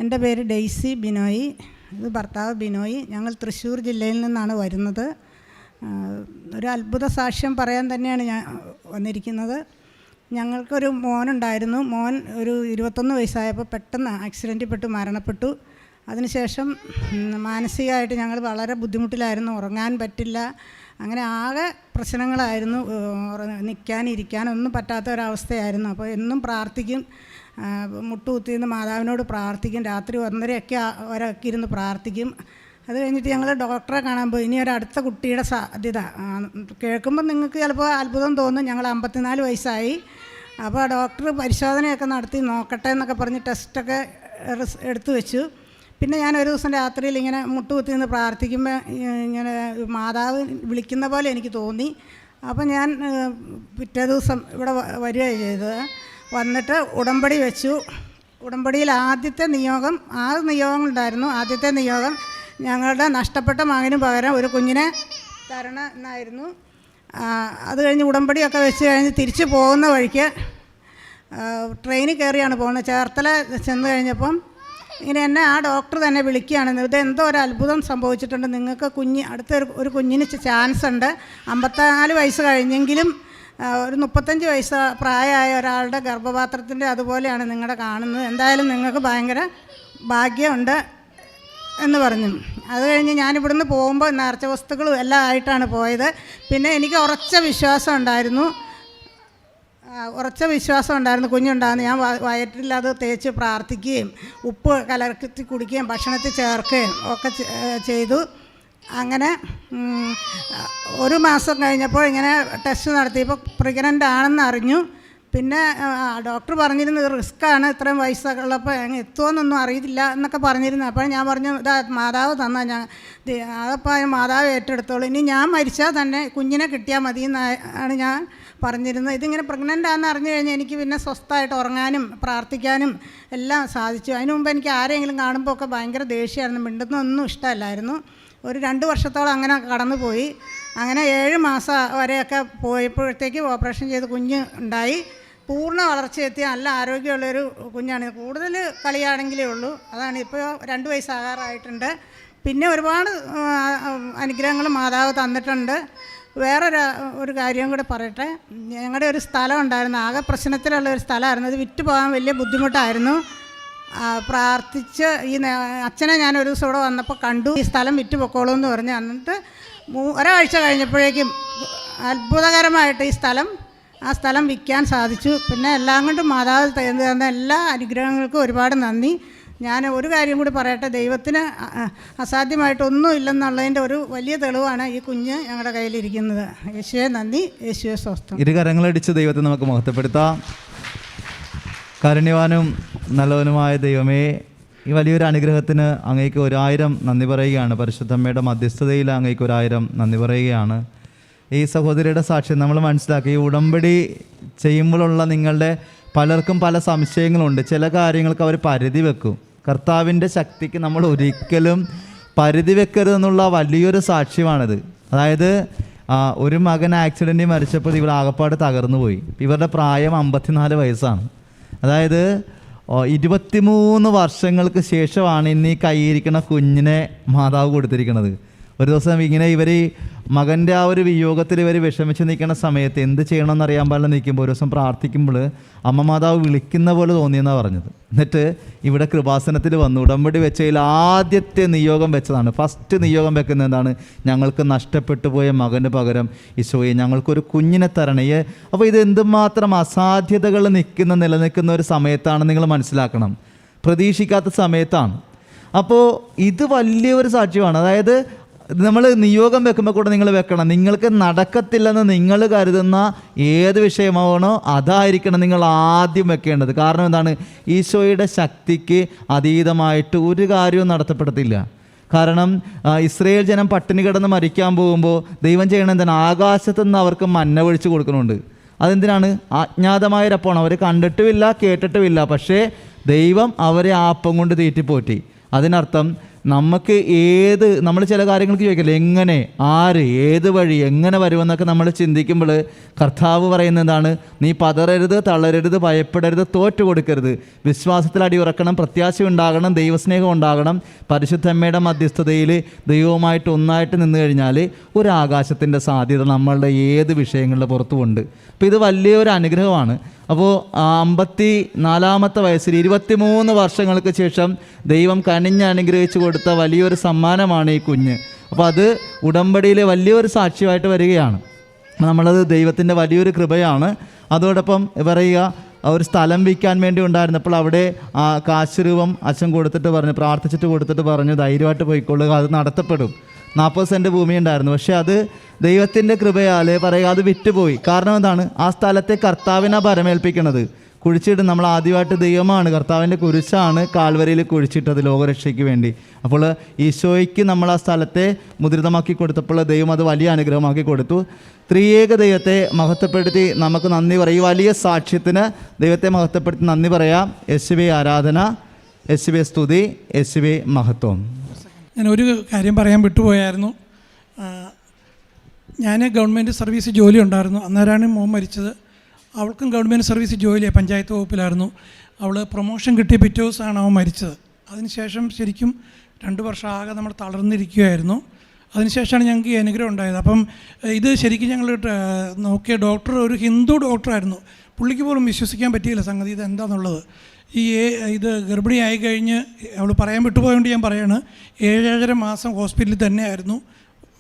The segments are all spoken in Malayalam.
എൻ്റെ പേര് ഡെയ്സി ബിനോയ്, ഇത് ഭർത്താവ് ബിനോയ്. ഞങ്ങൾ തൃശ്ശൂർ ജില്ലയിൽ നിന്നാണ് വരുന്നത്. ഒരു അത്ഭുത സാക്ഷ്യം പറയാൻ തന്നെയാണ് ഞാൻ വന്നിരിക്കുന്നത്. ഞങ്ങൾക്കൊരു മോനുണ്ടായിരുന്നു. മോൻ ഒരു 21 വയസ്സായപ്പോൾ പെട്ടെന്ന് ആക്സിഡൻറ്റിൽ പെട്ട് മരണപ്പെട്ടു. അതിനുശേഷം മാനസികമായിട്ട് ഞങ്ങൾ വളരെ ബുദ്ധിമുട്ടിലായിരുന്നു. ഉറങ്ങാൻ പറ്റില്ല, അങ്ങനെ ആകെ പ്രശ്നങ്ങളായിരുന്നു. നിൽക്കാനിരിക്കാനൊന്നും പറ്റാത്ത ഒരവസ്ഥയായിരുന്നു. അപ്പോൾ എന്നും പ്രാർത്ഥിക്കും, മുട്ടുകുത്തിയിരുന്ന് മാതാവിനോട് പ്രാർത്ഥിക്കും. രാത്രി 1:30 വരെയൊക്കെ ഇരുന്ന് പ്രാർത്ഥിക്കും. അത് കഴിഞ്ഞിട്ട് ഞങ്ങൾ ഡോക്ടറെ കാണാൻ പോയി. ഇനി ഒരടുത്ത കുട്ടിയുടെ സാധ്യത കേൾക്കുമ്പോൾ നിങ്ങൾക്ക് ചിലപ്പോൾ അത്ഭുതം തോന്നും. ഞങ്ങൾ 54 വയസ്സായി. അപ്പോൾ ഡോക്ടർ പരിശോധനയൊക്കെ നടത്തി നോക്കട്ടെ എന്നൊക്കെ പറഞ്ഞ് ടെസ്റ്റൊക്കെ എടുത്തു വെച്ചു. പിന്നെ ഞാൻ ഒരു ദിവസം രാത്രിയിൽ ഇങ്ങനെ മുട്ടുകുത്തി നിന്ന് പ്രാർത്ഥിക്കുമ്പോൾ ഇങ്ങനെ മാതാവ് വിളിക്കുന്ന പോലെ എനിക്ക് തോന്നി. അപ്പോൾ ഞാൻ പിറ്റേ ദിവസം ഇവിടെ വരികയാണ് ചെയ്തത്. വന്നിട്ട് ഉടമ്പടി വെച്ചു. ഉടമ്പടിയിൽ ആദ്യത്തെ നിയോഗം 6 നിയോഗങ്ങളുണ്ടായിരുന്നു. ആദ്യത്തെ നിയോഗം ഞങ്ങളുടെ നഷ്ടപ്പെട്ട മകന് പകരം ഒരു കുഞ്ഞിനെ തരണം എന്നായിരുന്നു. അത് കഴിഞ്ഞ് ഉടമ്പടിയൊക്കെ വെച്ച് കഴിഞ്ഞ് തിരിച്ചു പോകുന്ന വഴിക്ക് ട്രെയിനിൽ കയറിയാണ് പോകുന്നത്. ചേർത്തല ചെന്ന് കഴിഞ്ഞപ്പം ഇങ്ങനെ എന്നെ ആ ഡോക്ടർ തന്നെ വിളിക്കുകയാണ്. ഇത് എന്തോ ഒരു അത്ഭുതം സംഭവിച്ചിട്ടുണ്ട്, നിങ്ങൾക്ക് അടുത്ത ഒരു കുഞ്ഞിന് ചാൻസ് ഉണ്ട്. 54 വയസ്സ് കഴിഞ്ഞെങ്കിലും ഒരു 35 വയസ്സ് പ്രായമായ ഒരാളുടെ ഗർഭപാത്രത്തിൻ്റെ അതുപോലെയാണ് നിങ്ങളുടെ കാണുന്നത്. എന്തായാലും നിങ്ങൾക്ക് ഭയങ്കര ഭാഗ്യമുണ്ട് എന്ന് പറഞ്ഞു. അത് കഴിഞ്ഞ് ഞാനിവിടുന്ന് പോകുമ്പോൾ നേർച്ച വസ്തുക്കളും എല്ലാം ആയിട്ടാണ് പോയത്. പിന്നെ എനിക്ക് ഉറച്ച വിശ്വാസം ഉണ്ടായിരുന്നു കുഞ്ഞുണ്ടാകുന്നു. ഞാൻ വയറ്റിൽ അത് തേച്ച് പ്രാർത്ഥിക്കുകയും ഉപ്പ് കലർത്തി കുടിക്കുകയും ഭക്ഷണത്തിൽ ചേർക്കുകയും ഒക്കെ ചെയ്തു. അങ്ങനെ 1 മാസം കഴിഞ്ഞപ്പോൾ ഇങ്ങനെ ടെസ്റ്റ് നടത്തിയപ്പോൾ പ്രഗ്നൻ്റ് ആണെന്ന് അറിഞ്ഞു. പിന്നെ ഡോക്ടർ പറഞ്ഞിരുന്നു റിസ്ക്കാണ്, ഇത്രയും വയസ്സുള്ളപ്പോൾ എത്തുമെന്നൊന്നും അറിയില്ല എന്നൊക്കെ പറഞ്ഞിരുന്നു. അപ്പോൾ ഞാൻ പറഞ്ഞു ഇതാ മാതാവ് തന്നാൽ അതപ്പോൾ മാതാവ് ഏറ്റെടുത്തോളൂ, ഇനി ഞാൻ മരിച്ചാൽ തന്നെ കുഞ്ഞിനെ കിട്ടിയാൽ മതി എന്നാണ് ഞാൻ പറഞ്ഞിരുന്നത്. ഇതിങ്ങനെ പ്രഗ്നൻ്റ് ആണെന്ന് അറിഞ്ഞു കഴിഞ്ഞാൽ എനിക്ക് പിന്നെ സ്വസ്ഥമായിട്ട് ഉറങ്ങാനും പ്രാർത്ഥിക്കാനും എല്ലാം സാധിച്ചു. അതിനു മുമ്പ് എനിക്ക് ആരെങ്കിലും കാണുമ്പോൾ ഒക്കെ ഭയങ്കര ദേഷ്യമായിരുന്നു, മിണ്ടുന്നൊന്നും ഇഷ്ടമല്ലായിരുന്നു. ഒരു 2 വർഷത്തോളം അങ്ങനെ കടന്നുപോയി. അങ്ങനെ 7 മാസം വരെയൊക്കെ പോയപ്പോഴത്തേക്ക് ഓപ്പറേഷൻ ചെയ്ത് കുഞ്ഞ് ഉണ്ടായി. പൂർണ്ണ വളർച്ചയെത്തിയ നല്ല ആരോഗ്യമുള്ളൊരു കുഞ്ഞാണ്. കൂടുതൽ കളിയാണെങ്കിലേ ഉള്ളൂ. അതാണ് ഇപ്പോൾ 2 വയസ്സാകാറായിട്ടുണ്ട്. പിന്നെ ഒരുപാട് അനുഗ്രഹങ്ങൾ മാതാവ് തന്നിട്ടുണ്ട്. ഒരു കാര്യം കൂടെ പറയട്ടെ. ഞങ്ങളുടെ ഒരു സ്ഥലം ഉണ്ടായിരുന്നു, ആകെ പ്രശ്നത്തിലുള്ള ഒരു സ്ഥലമായിരുന്നു. അത് വിറ്റ് പോകാൻ വലിയ ബുദ്ധിമുട്ടായിരുന്നു. പ്രാർത്ഥിച്ച് അച്ഛനെ ഞാൻ ഒരു ദിവസം ഇവിടെ വന്നപ്പോൾ കണ്ടു. ഈ സ്ഥലം വിറ്റ് പൊക്കോളൂ എന്ന് പറഞ്ഞ്. എന്നിട്ട് ഒരാഴ്ച കഴിഞ്ഞപ്പോഴേക്കും അത്ഭുതകരമായിട്ട് ആ സ്ഥലം വിൽക്കാൻ സാധിച്ചു. പിന്നെ എല്ലാം കൊണ്ടും മാതാവ് തന്ന എല്ലാ അനുഗ്രഹങ്ങൾക്കും ഒരുപാട് നന്ദി. ഞാൻ ഒരു കാര്യം കൂടി പറയട്ടെ. ദൈവത്തിന് അസാധ്യമായിട്ടൊന്നും ഇല്ലെന്നുള്ളതിൻ്റെ ഒരു വലിയ തെളിവാണ് ഈ കുഞ്ഞ് ഞങ്ങളുടെ കയ്യിലിരിക്കുന്നത്. യേശുവേ നന്ദി, യേശുവേ സ്വസ്ഥം. 2 കരങ്ങളടിച്ച് ദൈവത്തെ നമുക്ക് മഹത്വപ്പെടുത്താം. കാരുണ്യവാനും നല്ലവനുമായ ദൈവമേ, ഈ വലിയൊരു അനുഗ്രഹത്തിന് അങ്ങേക്ക് 1000 നന്ദി പറയുകയാണ്. പരിശുദ്ധമ്മയുടെ മധ്യസ്ഥതയിൽ അങ്ങേക്ക് 1000 നന്ദി പറയുകയാണ്. ഈ സഹോദരിയുടെ സാക്ഷ്യം നമ്മൾ മനസ്സിലാക്കി. ഈ ഉടമ്പടി ചെയ്യുമ്പോഴുള്ള നിങ്ങളുടെ പലർക്കും പല സംശയങ്ങളുണ്ട്. ചില കാര്യങ്ങൾക്ക് അവർ പരിധി വെക്കും. കർത്താവിൻ്റെ ശക്തിക്ക് നമ്മൾ ഒരിക്കലും പരിധി വെക്കരുതെന്നുള്ള വലിയൊരു സാക്ഷ്യമാണിത്. അതായത് ഒരു മകൻ ആക്സിഡൻറ്റിൽ മരിച്ചപ്പോൾ ഇവർ ആകപ്പാട് തകർന്നു പോയി. ഇവരുടെ പ്രായം 54 വയസ്സാണ്. അതായത് 23 വർഷങ്ങൾക്ക് ശേഷമാണ് ഇന്ന് ഈ കൈയിരിക്കുന്ന കുഞ്ഞിനെ മാതാവ് കൊടുത്തിരിക്കുന്നത്. ഒരു ദിവസം ഇങ്ങനെ ഇവർ മകൻ്റെ ആ ഒരു വിയോഗത്തിൽ ഇവർ വിഷമിച്ച് നിൽക്കുന്ന സമയത്ത് എന്ത് ചെയ്യണമെന്ന് അറിയാൻ പാടില്ല നിൽക്കുമ്പോൾ ഒരു ദിവസം പ്രാർത്ഥിക്കുമ്പോൾ അമ്മ മാതാവ് വിളിക്കുന്ന പോലെ തോന്നിയെന്നാണ് പറഞ്ഞത്. എന്നിട്ട് ഇവിടെ കൃപാസനത്തിൽ വന്നു ഉടമ്പടി വെച്ചതിൽ ആദ്യത്തെ നിയോഗം വെച്ചതാണ്. ഫസ്റ്റ് നിയോഗം വെക്കുന്നത് എന്താണ്? ഞങ്ങൾക്ക് നഷ്ടപ്പെട്ടു പോയ മകന് പകരം ഈശോയെ ഞങ്ങൾക്കൊരു കുഞ്ഞിനെ തരണേ. അപ്പോൾ ഇത് എന്തുമാത്രം അസാധ്യതകൾ നിലനിൽക്കുന്ന ഒരു സമയത്താണ് നിങ്ങൾ മനസ്സിലാക്കണം. പ്രതീക്ഷിക്കാത്ത സമയത്താണ്. അപ്പോൾ ഇത് വലിയൊരു സാക്ഷ്യമാണ്. അതായത് നമ്മൾ നിയോഗം വെക്കുമ്പോൾ കൂടെ നിങ്ങൾ വെക്കണം, നിങ്ങൾക്ക് നടക്കത്തില്ലെന്ന് നിങ്ങൾ കരുതുന്ന ഏത് വിഷയമാണോ അതായിരിക്കണം നിങ്ങൾ ആദ്യം വെക്കേണ്ടത്. കാരണം എന്താണ്? ഈശോയുടെ ശക്തിക്ക് അതീതമായിട്ട് ഒരു കാര്യവും നടത്തപ്പെടത്തില്ല. കാരണം ഇസ്രയേൽ ജനം പട്ടിണി കിടന്ന് മരിക്കാൻ പോകുമ്പോൾ ദൈവം ചെയ്യണം എന്താണ്? ആകാശത്തു നിന്ന് അവർക്ക് മന്ന ഒഴിച്ച് കൊടുക്കുന്നുണ്ട്. അതെന്തിനാണ്? അജ്ഞാതമായൊരപ്പമാണ്. അവർ കണ്ടിട്ടുമില്ല കേട്ടിട്ടുമില്ല, പക്ഷേ ദൈവം അവരെ അപ്പം കൊണ്ട് തീറ്റിപ്പോറ്റി. അതിനർത്ഥം നമുക്ക് നമ്മൾ ചില കാര്യങ്ങൾക്ക് ചോദിക്കില്ല, എങ്ങനെ, ആര്, ഏത് വഴി, എങ്ങനെ വരുമെന്നൊക്കെ നമ്മൾ ചിന്തിക്കുമ്പോൾ കർത്താവ് പറയുന്നതാണ്, നീ പതറരുത്, തളരരുത്, ഭയപ്പെടരുത്, തോറ്റു കൊടുക്കരുത്, വിശ്വാസത്തിൽ അടിയുറക്കണം, പ്രത്യാശ ഉണ്ടാകണം, ദൈവസ്നേഹം ഉണ്ടാകണം. പരിശുദ്ധമ്മയുടെ മധ്യസ്ഥതയിൽ ദൈവവുമായിട്ട് ഒന്നായിട്ട് നിന്ന് കഴിഞ്ഞാൽ ഒരു ആകാശത്തിൻ്റെ സാധ്യത നമ്മളുടെ ഏത് വിഷയങ്ങളുടെ പുറത്തുമുണ്ട്. അപ്പോൾ ഇത് വലിയൊരു അനുഗ്രഹമാണ്. അപ്പോൾ 54-ാമത്തെ വയസ്സിൽ 23 വർഷങ്ങൾക്ക് ശേഷം ദൈവം കനിഞ്ഞ് അനുഗ്രഹിച്ചു കൊടുത്ത വലിയൊരു സമ്മാനമാണ് ഈ കുഞ്ഞ്. അപ്പോൾ അത് ഉടമ്പടിയിലെ വലിയൊരു സാക്ഷ്യമായിട്ട് വരികയാണ്. നമ്മളത് ദൈവത്തിൻ്റെ വലിയൊരു കൃപയാണ്. അതോടൊപ്പം പറയുക, ഒരു സ്ഥലം വിൽക്കാൻ വേണ്ടി ഉണ്ടായിരുന്നപ്പോൾ അവിടെ കാശ് രൂപം അച്ഛൻ പ്രാർത്ഥിച്ചിട്ട് കൊടുത്തിട്ട് പറഞ്ഞു, ധൈര്യമായിട്ട് പോയിക്കൊള്ളുക, അത് നടത്തപ്പെടും. 40 സെൻറ്റ് ഭൂമി ഉണ്ടായിരുന്നു. പക്ഷേ അത് ദൈവത്തിൻ്റെ കൃപയാൽ പറയുക അത് വിറ്റുപോയി. കാരണം എന്താണ്? ആ സ്ഥലത്തെ കർത്താവിനെ ഭരമേൽപ്പിക്കണത്. കുഴിച്ചിട്ട് നമ്മൾ ആദ്യമായിട്ട് ദൈവമാണ്, കർത്താവിൻ്റെ കുരിശാണ് കാൽവരിയിൽ കുഴിച്ചിട്ടത് ലോകരക്ഷയ്ക്ക് വേണ്ടി. അപ്പോൾ ഈശോയ്ക്ക് നമ്മൾ ആ സ്ഥലത്തെ മുദ്രിതമാക്കി കൊടുത്തപ്പോൾ ദൈവം അത് വലിയ അനുഗ്രഹമാക്കി കൊടുത്തു. ത്രിയേക ദൈവത്തെ മഹത്വപ്പെടുത്തി നമുക്ക് നന്ദി പറയാം. ഈ വലിയ സാക്ഷ്യത്തിന് ദൈവത്തെ മഹത്വപ്പെടുത്തി നന്ദി പറയാം. യേശുവേ ആരാധന, യേശുവേ സ്തുതി, യേശുവേ മഹത്വം. ഞാൻ ഒരു കാര്യം പറയാൻ വിട്ടുപോയായിരുന്നു. ഞാൻ ഗവൺമെൻറ് സർവീസ് ജോലി ഉണ്ടായിരുന്നു. അന്നേരമാണ് മോൻ മരിച്ചത്. അവൾക്കും ഗവൺമെൻറ് സർവീസ് ജോലിയാണ്, പഞ്ചായത്ത് വകുപ്പിലായിരുന്നു. അവൾ പ്രൊമോഷൻ കിട്ടിയ പിറ്റേ ദിവസമാണ് അവൻ മരിച്ചത്. അതിനുശേഷം ശരിക്കും 2 വർഷം ആകെ നമ്മൾ തളർന്നിരിക്കുകയായിരുന്നു. അതിനുശേഷമാണ് ഞങ്ങൾക്ക് ഈ അനുഗ്രഹം ഉണ്ടായത്. അപ്പം ഇത് ശരിക്കും ഞങ്ങൾ നോക്കിയ ഡോക്ടർ ഒരു ഹിന്ദു ഡോക്ടറായിരുന്നു. പുള്ളിക്ക് പോലും വിശ്വസിക്കാൻ പറ്റിയില്ല സംഗതി ഇത് എന്താണെന്നുള്ളത്. ഇത് ഗർഭിണിയായി കഴിഞ്ഞ് അവൾ പറയാൻ വിട്ടുപോയതുകൊണ്ട് ഞാൻ പറയാണ്, 7.5 മാസം ഹോസ്പിറ്റലിൽ തന്നെയായിരുന്നു.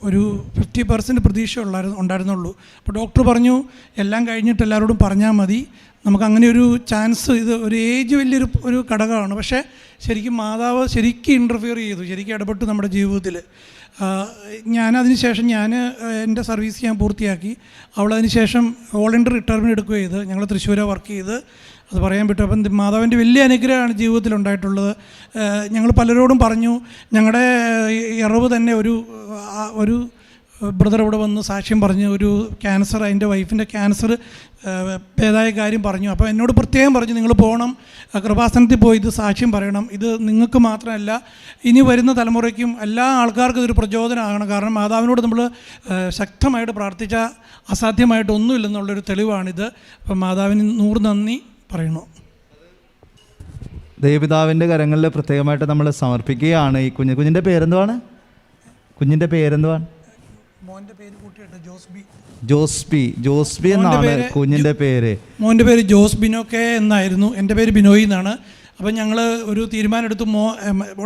ഒരു 50% പ്രതീക്ഷ ഉണ്ടായിരുന്നുള്ളൂ. അപ്പോൾ ഡോക്ടർ പറഞ്ഞു, എല്ലാം കഴിഞ്ഞിട്ട് എല്ലാവരോടും പറഞ്ഞാൽ മതി, നമുക്ക് അങ്ങനെ ഒരു ചാൻസ്, ഇത് ഒരു ഏജ് വലിയൊരു ഘടകമാണ്. പക്ഷേ ശരിക്കും മാതാവ് ശരിക്കും ഇൻ്റർഫിയർ ചെയ്തു, ശരിക്കും ഇടപെട്ടു നമ്മുടെ ജീവിതത്തിൽ. ഞാനതിന് ശേഷം എൻ്റെ സർവീസ് ഞാൻ പൂർത്തിയാക്കി. അവളതിന് ശേഷം വോളണ്ടറി റിട്ടയർമെൻറ്റ് എടുക്കുകയും ചെയ്ത് ഞങ്ങൾ തൃശ്ശൂരാണ് വർക്ക് ചെയ്ത്. അത് പറയാൻ പറ്റും. അപ്പം മാതാവിൻ്റെ വലിയ അനുഗ്രഹമാണ് ജീവിതത്തിൽ ഉണ്ടായിട്ടുള്ളത്. ഞങ്ങൾ പലരോടും പറഞ്ഞു, ഞങ്ങളുടെ ഇറവ് തന്നെ ഒരു ബ്രദർ ഇവിടെ വന്ന് സാക്ഷ്യം പറഞ്ഞു, ഒരു ക്യാൻസർ, അതിൻ്റെ വൈഫിൻ്റെ ക്യാൻസർ ഭേദമായ കാര്യം പറഞ്ഞു. അപ്പോൾ എന്നോട് പ്രത്യേകം പറഞ്ഞു, നിങ്ങൾ പോകണം, കൃപാസനത്തിൽ പോയി ഇത് സാക്ഷ്യം പറയണം. ഇത് നിങ്ങൾക്ക് മാത്രമല്ല, ഇനി വരുന്ന തലമുറയ്ക്കും എല്ലാ ആൾക്കാർക്കും ഇതൊരു പ്രചോദനമാകണം. കാരണം മാതാവിനോട് നമ്മൾ ശക്തമായിട്ട് പ്രാർത്ഥിച്ചാൽ അസാധ്യമായിട്ടൊന്നുമില്ലെന്നുള്ളൊരു തെളിവാണിത്. അപ്പം മാതാവിന് 100 നന്ദി പറയണു. ദൈവപിതാവിൻ്റെ കരങ്ങളിൽ പ്രത്യേകമായിട്ട് നമ്മൾ സമർപ്പിക്കുകയാണ് ഈ കുഞ്ഞിൻ്റെ പേരെന്തുവാണ്? കുഞ്ഞിൻ്റെ പേരെന്തുവാണ്? മോൻ്റെ പേര് കൂട്ടിയിട്ട് ജോസ്ബി എന്നാണ് കുഞ്ഞിൻ്റെ പേര്. മോൻ്റെ പേര് ജോസ് ബിനോക്കെ എന്നായിരുന്നു. എൻ്റെ പേര് ബിനോയ് എന്നാണ്. അപ്പം ഞങ്ങൾ ഒരു തീരുമാനം എടുത്തു,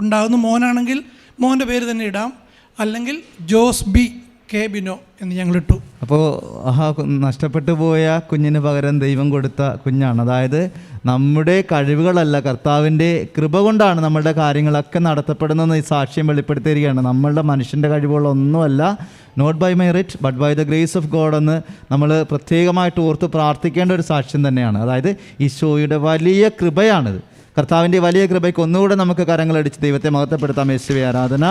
ഉണ്ടാകുന്ന മോനാണെങ്കിൽ മോൻ്റെ പേര് തന്നെ ഇടാം, അല്ലെങ്കിൽ ജോസ് ബി കെ ബിനോ എന്ന് ഞങ്ങളിട്ടു. അപ്പോൾ നഷ്ടപ്പെട്ടു പോയ കുഞ്ഞിന് പകരം ദൈവം കൊടുത്ത കുഞ്ഞാണ്. അതായത് നമ്മുടെ കഴിവുകളല്ല, കർത്താവിൻ്റെ കൃപ കൊണ്ടാണ് നമ്മളുടെ കാര്യങ്ങളൊക്കെ നടത്തപ്പെടുന്നതെന്ന് ഈ സാക്ഷ്യം വെളിപ്പെടുത്തിയിരിക്കുകയാണ്. നമ്മളുടെ മനുഷ്യൻ്റെ കഴിവുകളൊന്നുമല്ല, not by merit but by the grace of God എന്ന് നമ്മൾ പ്രത്യേകമായിട്ട് ഓർത്ത് പ്രാർത്ഥിക്കേണ്ട ഒരു സാക്ഷ്യം തന്നെയാണ്. അതായത് ഈശോയുടെ വലിയ കൃപയാണിത്. കർത്താവിൻ്റെ വലിയ കൃപയ്ക്ക് ഒന്നുകൂടെ നമുക്ക് കരങ്ങളടിച്ച് ദൈവത്തെ മഹത്വപ്പെടുത്താം. യേശുവേ ആരാധന,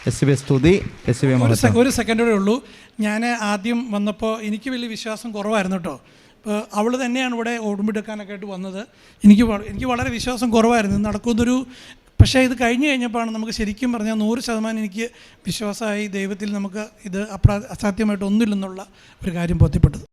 യേശുവേ സ്തുതി, യേശുവേ മഹത്വം. ഒരു സെക്കൻഡേ ഉള്ളൂ. ഞാൻ ആദ്യം വന്നപ്പോൾ എനിക്ക് വലിയ വിശ്വാസം കുറവായിരുന്നു കേട്ടോ. അപ്പോൾ അവൾ തന്നെയാണ് ഇവിടെ ഓടുമ്പെടുക്കാനൊക്കെ ആയിട്ട് വന്നത്. എനിക്ക് വളരെ വിശ്വാസം കുറവായിരുന്നു നടക്കുന്നൊരു. പക്ഷേ ഇത് കഴിഞ്ഞ് കഴിഞ്ഞപ്പോഴാണ് നമുക്ക് ശരിക്കും പറഞ്ഞാൽ 100% എനിക്ക് വിശ്വാസമായി, ദൈവത്തിൽ നമുക്ക് ഇത് അസാധ്യമായിട്ടൊന്നുമില്ലെന്നുള്ള ഒരു കാര്യം ബോധ്യപ്പെട്ടത്.